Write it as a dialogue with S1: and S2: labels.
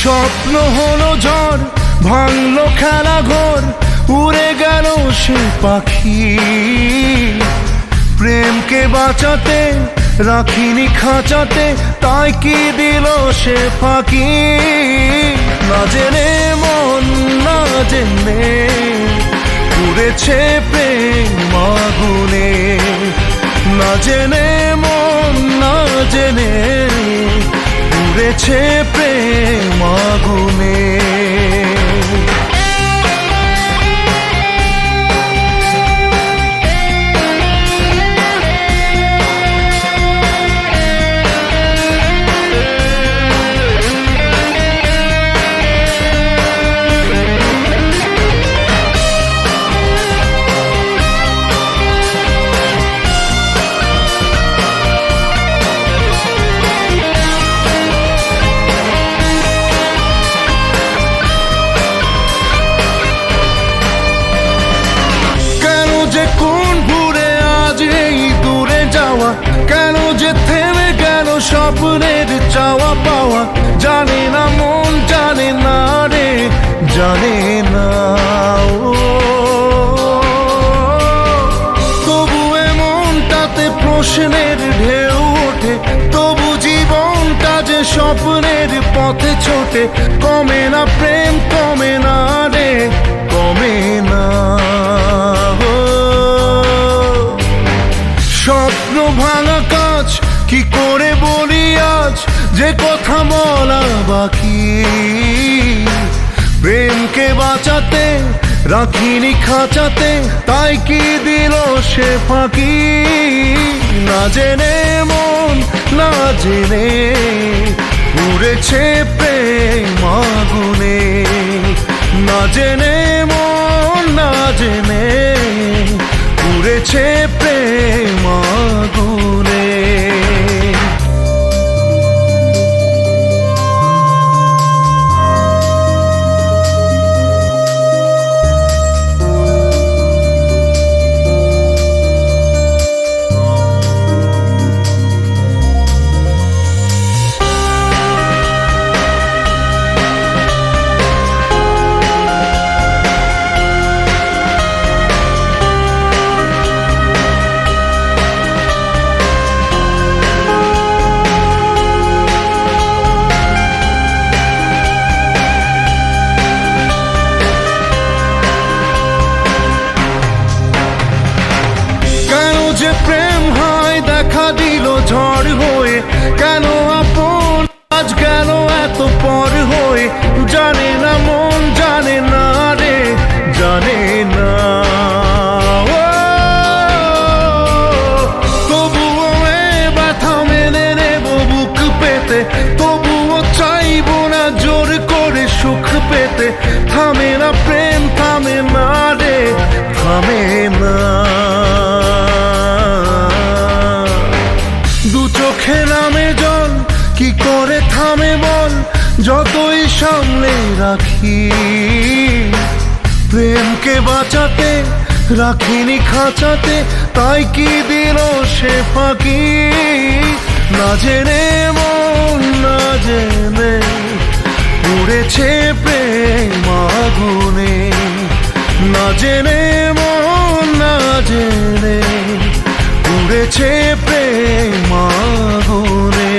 S1: স্বপ্ন হলো ঝড়, ভাঙলো খেলা ঘর, উড়ে গেল সে পাখি। প্রেমকে বাঁচাতে রাখিনি খাঁচাতে, তাই কি দিল সে ফাঁকি। না জেনে মন না জেনে পুড়েছে প্রেম আগুনে। না জেনে মন না জেনে পুড়েছে প্রেম আগুনে। কোন ঘুরে আজ এই দূরে যাওয়া, কেন যে থেমে গেল স্বপ্নের চাওয়া পাওয়া। জানে না মন জানে না রে, জানে না ও। তবু মনটাতে প্রশ্নের ঢেউ ওঠে, তবু জীবনটা যে স্বপ্নের পথে ছোটে। কমে না প্রেম কমে না রে, কমে না। স্বপ্ন ভাঙা কাজ কি করে বলি আজ, যে কথা বলা বাকি। প্রেমকে বাঁচাতে রাখিনি খাঁচাতে, তাই কি দিল সে ফাঁকি। না জেনে মন না জেনে পুড়েছে প্রেম আগুনে। না জেনে মন না জেনে পুড়েছে প্রেম আগুনে। যে প্রেম হয় দেখা দিল ঝড় হয়ে, কেন আপন আজ গেল এত পর হয়ে। জানে না মন জানে না রে, জানে না ও। তবুও ব্যথা মেনে নেব বুক পেতে, তবুও চাইব না জোর করে সুখ পেতে। থামে না প্রেম থামে না রে, থামে না। দু চোখে নামে জল কি করে থামে বল, যতই সামলে রাখি। প্রেমকে বাঁচাতে রাখিনি খাঁচাতে, তাই কি দিল সে ফাঁকি। না জেনে মন না জেনে পুড়েছে প্রেম আগুনে। না জেনে মন না জেনে পুড়েছে প্রেম আগুনে।